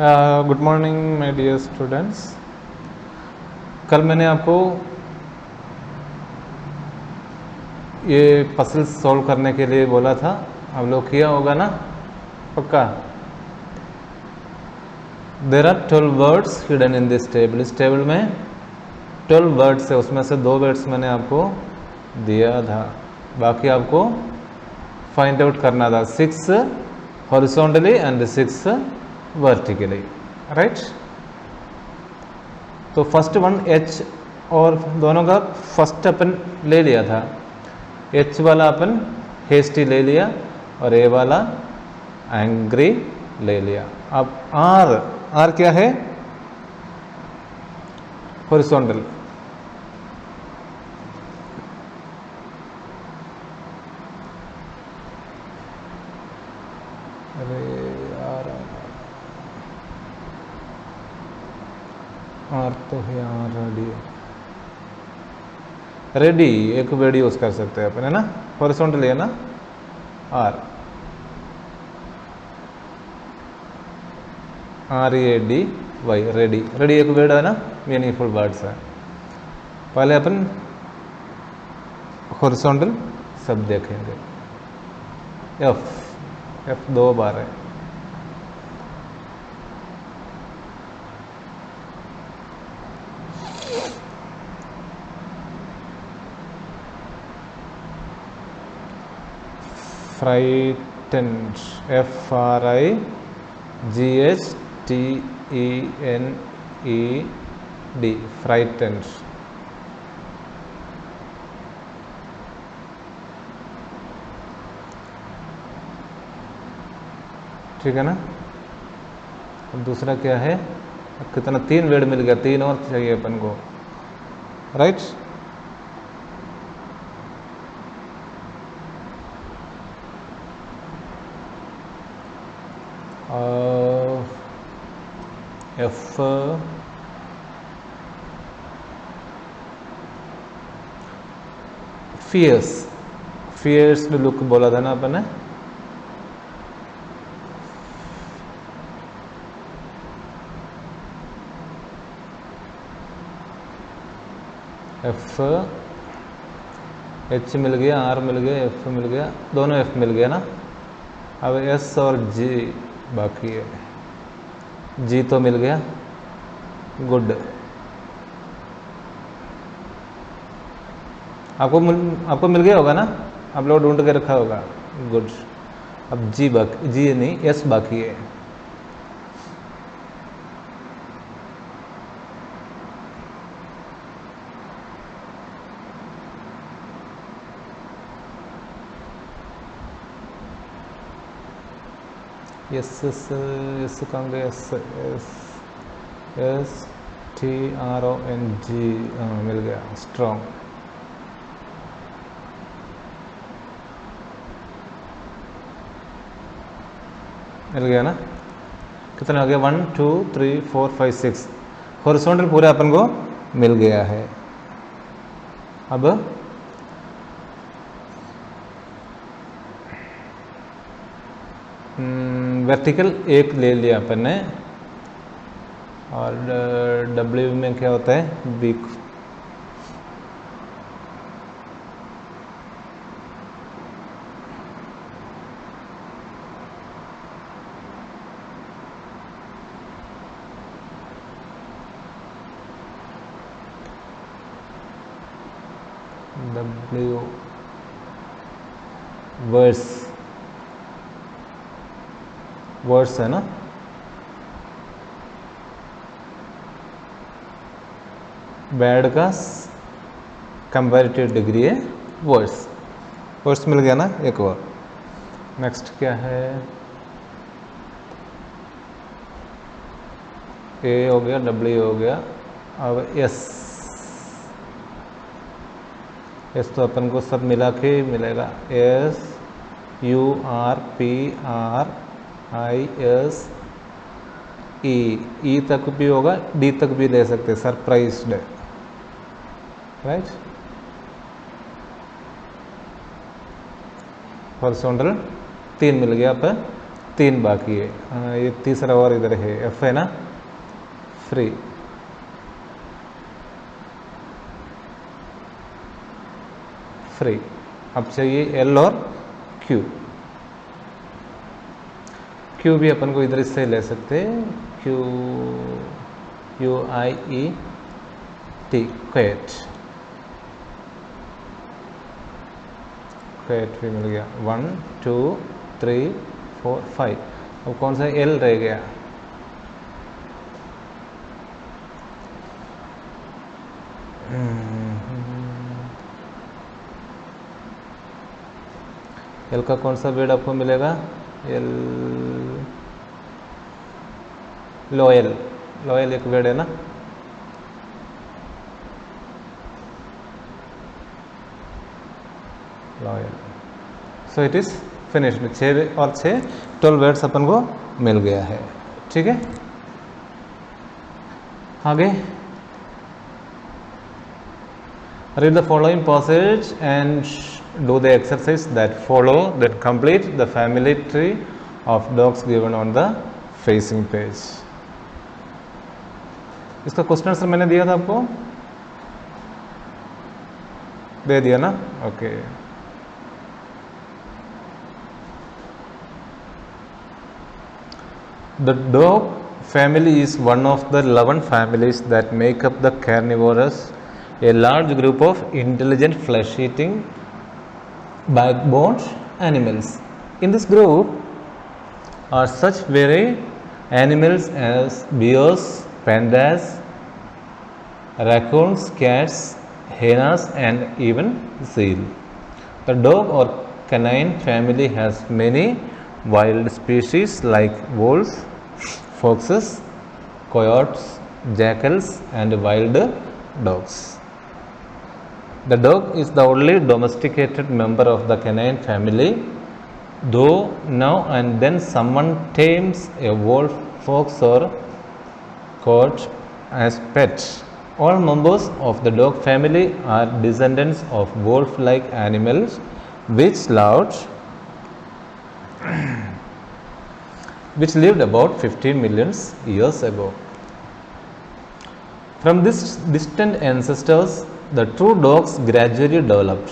Good morning my dear students. कल मैंने आपको ये पजल सॉल्व करने के लिए बोला था, आप लोग किया होगा ना पक्का। There are 12 words hidden in this table. इस टेबल में 12 वर्ड्स है, उसमें से 2 वर्ड्स मैंने आपको दिया था, बाकी आपको फाइंड आउट करना था। 6 हॉरिजॉन्टली एंड 6 वर्टिकली, राइट। तो फर्स्ट वन एच, और दोनों का फर्स्ट अपन ले लिया था। एच वाला अपन हेस्टी ले लिया और ए वाला एंग्री ले लिया। अब आर, आर क्या है? हॉरिजॉन्टल। अरे यार, आर तो है यार, रेडी एक वर्ड यूज कर सकते हैं अपन, है ना। हॉरिजॉन्टल है ना आर, RADY, रेडी। रेडी एक वर्ड है ना, मीनिंगफुल वर्ड्स है। पहले अपन हॉरिजॉन्टल सब देखेंगे। एफ 2 बार है। Frightened, FRIGHTENED, frightened. ठीक है ना। अब दूसरा क्या है? कितना 3 वर्ड मिल गया, 3 और चाहिए अपन को, right. F fierce, fierce look बोला था ना अपन ने। एफ, एच मिल गया, आर मिल गया, एफ मिल गया, दोनों एफ मिल गया ना। अब एस और जी बाकी है। जी तो मिल गया, गुड। आपको मिल गया होगा ना, आप लोग ढूंढ के रखा होगा, गुड। अब जी बाकी, जी नहीं एस बाकी है। एस एस एस कहाँ गया? एस एस एस TRONG, मिल गया, स्ट्रॉन्ग। मिल गया ना। कितना हो गया? 1 2 3 4 5 6 हॉरिजॉन्टल पूरा अपन को मिल गया है। अब वर्टिकल एक ले लिया अपन ने, और डब्ल्यू में क्या होता है? बीक। डब्ल्यू वर्स, वर्ड्स है ना। बैड का कंपैरेटिव डिग्री है वर्ड्स। वर्ड्स मिल गया ना एक और। नेक्स्ट क्या है? ए हो गया, डब्ल्यू हो गया। अब एस, एस तो अपन को सब मिला के मिलेगा। SURPRISE, ई तक भी होगा, डी तक भी ले सकते, सरप्राइज्ड, राइट। हॉरिजॉन्टल 3 मिल गया पर 3 बाकी है। ये तीसरा और इधर है, एफ है ना, फ्री। फ्री। अब चाहिए एल और क्यू। क्यू भी अपन को इधर इससे ले सकते हैं, क्यू यू आई ई टी, क्वेट। क्वेट भी मिल गया। 1 2 3 4 5। अब कौन सा एल रह गया? एल का कौन सा वर्ड आपको मिलेगा? L, loyal. लॉयल एक वर्ड है ना, loyal. So it is finished. 6 और 6 12 वर्ड्स अपन को मिल गया है। ठीक है, आगे read the following passage and do the exercise that follow, then complete the family tree of dogs given on the facing page. इसका क्वेश्चन आंसर मैंने दिया था आपको, दे दिया ना? Okay. The dog family is one of the 11 families that make up the carnivorous, a large group of intelligent flesh-eating backbone animals. In this group are such varied animals as bears, pandas, raccoons, cats, hyenas, and even seal. The dog or canine family has many wild species like wolves, foxes, coyotes, jackals, and wild dogs. The dog is the only domesticated member of the canine family, though now and then someone tames a wolf, fox, or coyote as pets. All members of the dog family are descendants of wolf-like animals which lived about 15 million years ago. From these distant ancestors, the true dogs gradually developed,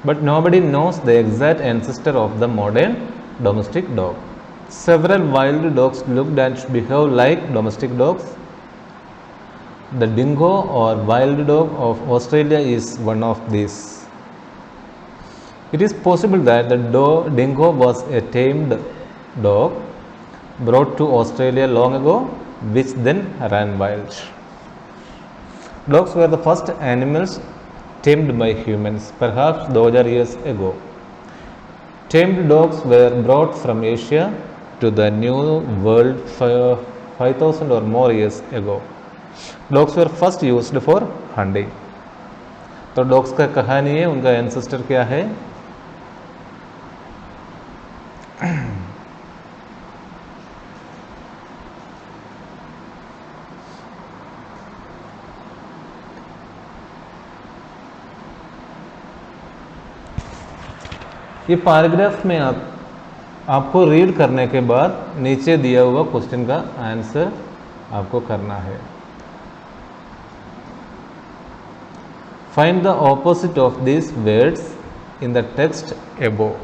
but nobody knows the exact ancestor of the modern domestic dog. Several wild dogs looked and behave like domestic dogs. The dingo or wild dog of Australia is one of these. It is possible that the dingo was a tamed dog brought to Australia long ago, which then ran wild. Dogs were the first animals tamed by humans, perhaps 2000 years ago. Tamed dogs were brought from Asia to the New World 5000 or more years ago. Dogs were first used for hunting. तो dogs का कहानी है, उनका ancestor क्या है? ये paragraph में आपको रीड करने के बाद नीचे दिया हुआ क्वेश्चन का आंसर आपको करना है। Find the opposite of this words in the text above.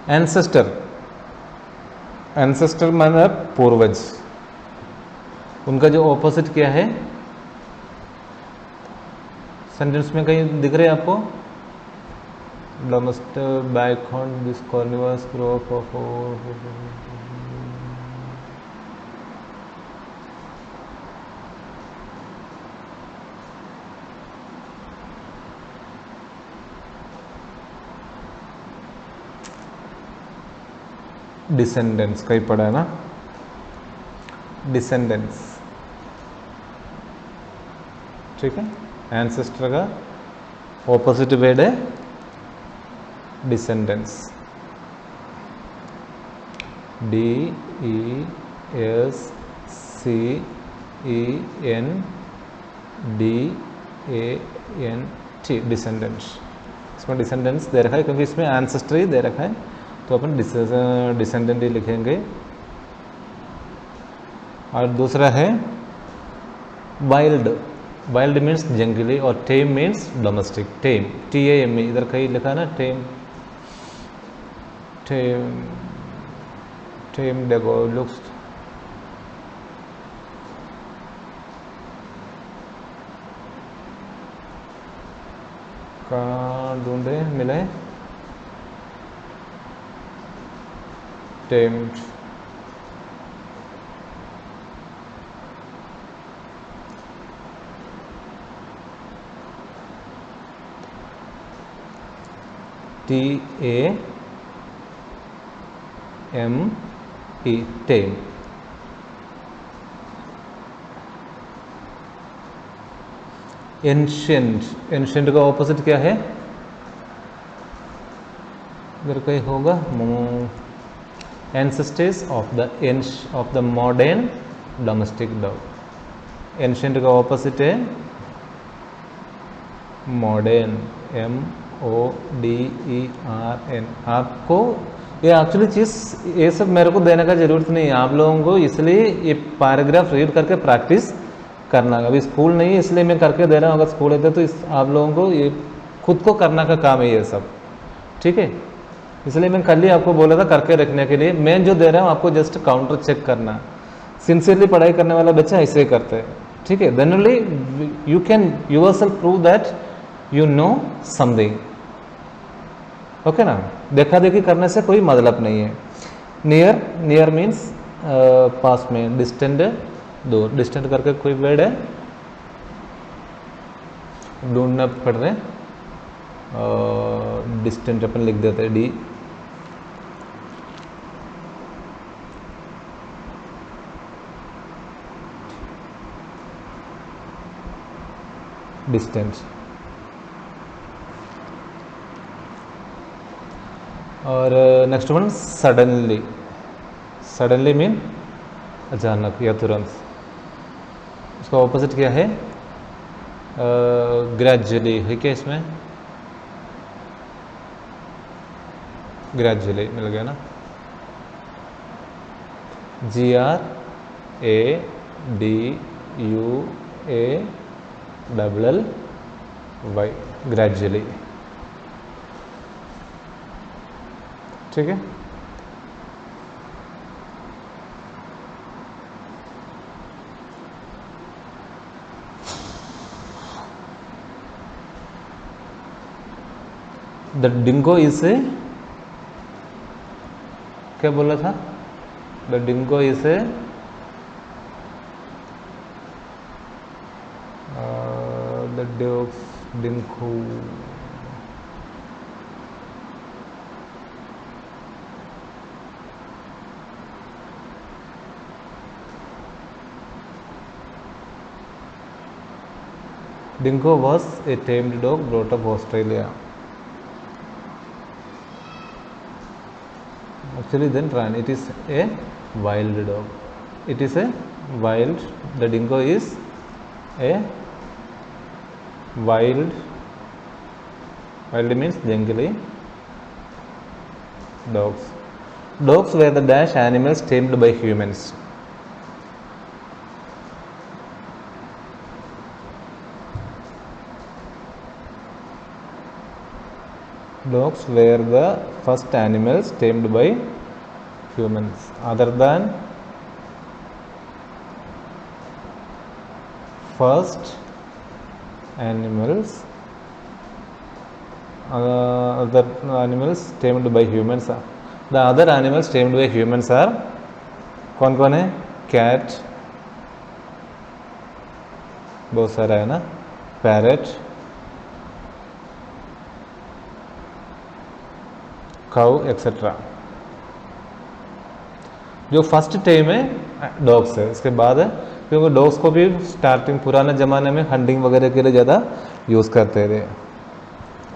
Ancestor, ancestor माने पूर्वज, उनका जो ऑपोजिट क्या है? सेंटेंस में कहीं दिख रहे हैं आपको? डोमेस्टिक बाइकॉन this carnivorous group of descendants कहीं पड़ा है ना? डिसेंडेंट्स, ठीक है। एंसेस्टर का ऑपोजिट वर्ड है डिसेंडेंट्स, DESCENDANTS। DESCENDANT, descendant. इसमें डिसेंडेंट्स दे रखा है क्योंकि इसमें एंसेस्ट्री दे रखा है, तो अपन डिसेंडेंट ही लिखेंगे। और दूसरा है वाइल्ड। वाइल्ड मीन्स जंगली और टेम मीन्स डोमेस्टिक। टेम, TAME, इधर कहीं लिखा है ना टेम, टेम, टेम देखो लुक्स, कहाँ ढूंढे मिले, टेम्ड, TAME, टेम। एंशिएंट, एंशिएंट का ऑपोजिट क्या है, इधर कहीं होगा, ancestors of the modern domestic dog. Ancient का ऑपोजिट है मॉडर्न, MODERN। आपको ये एक्चुअली चीज़ ये सब मेरे को देने का ज़रूरत नहीं है, आप लोगों को इसलिए ये पैराग्राफ रीड करके प्रैक्टिस करना है। अभी स्कूल नहीं है इसलिए मैं करके दे रहा हूँ, अगर स्कूल रहते तो आप लोगों को ये खुद को करना का काम है ये सब, ठीक है। इसलिए मैं कल ही आपको बोला था करके रखने के लिए, मैं जो दे रहा हूँ आपको जस्ट काउंटर चेक करना। सिंसियरली पढ़ाई करने वाला बच्चा ऐसे ही करते हैं, ठीक है। Then only you can yourself prove that you know something, okay ना। देखा देखी करने से कोई मतलब नहीं है। नियर, नियर मीन्स पास में, डिस्टेंट दूर, डिस्टेंट करके कोई वर्ड है ढूंढना पड़ रहे, डिस्टेंट अपन लिख देते हैं D, डिस्टेंस। और next one suddenly. Suddenly mean अचानक या तुरंत। उसका ऑपोजिट क्या है, ग्रेजुअली है क्या इसमें, ग्रेजुअली मिल गया ना, GRADUALLY, ग्रेजुअली, ठीक है। द डिंगो इज ए, क्या बोला था, the dingo is a the dogs dingo, Dingo was a tamed dog brought up Australia. Actually then ran, it is a wild dog. It is a wild, the dingo is a wild, wild means jungly dogs. Dogs were the dash animals tamed by humans. Dogs were the first animals tamed by humans. Other than first animals, other animals tamed by humans, the other animals tamed by humans are कौन कौन है, cat, बहुत सारा है ना, parrot, cow etcetera. जो first time है dogs है, इसके बाद है, क्योंकि डॉग्स को भी स्टार्टिंग पुराने ज़माने में हंटिंग वगैरह के लिए ज़्यादा यूज़ करते थे।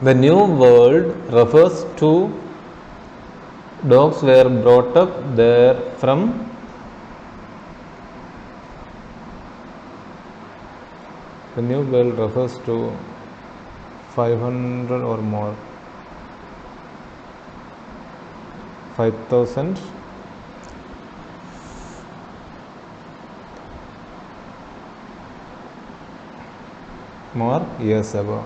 The new world refers to dogs where brought up there from The new bill refers to 500 or more. 5,000 more years ago.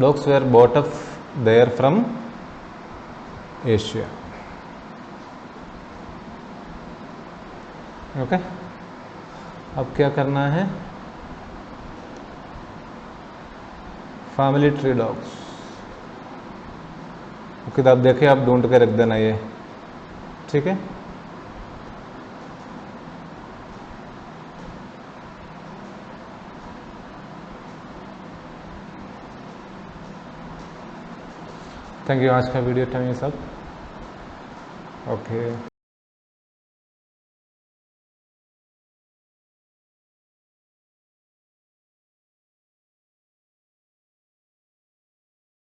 Dogs were bought up there from Asia. Okay, अब क्या करना है? Family tree dogs. किताब देखे, आप ढूंढ के रख देना ये, ठीक है? Thank you. आज का वीडियो टाइम ये सब ओके।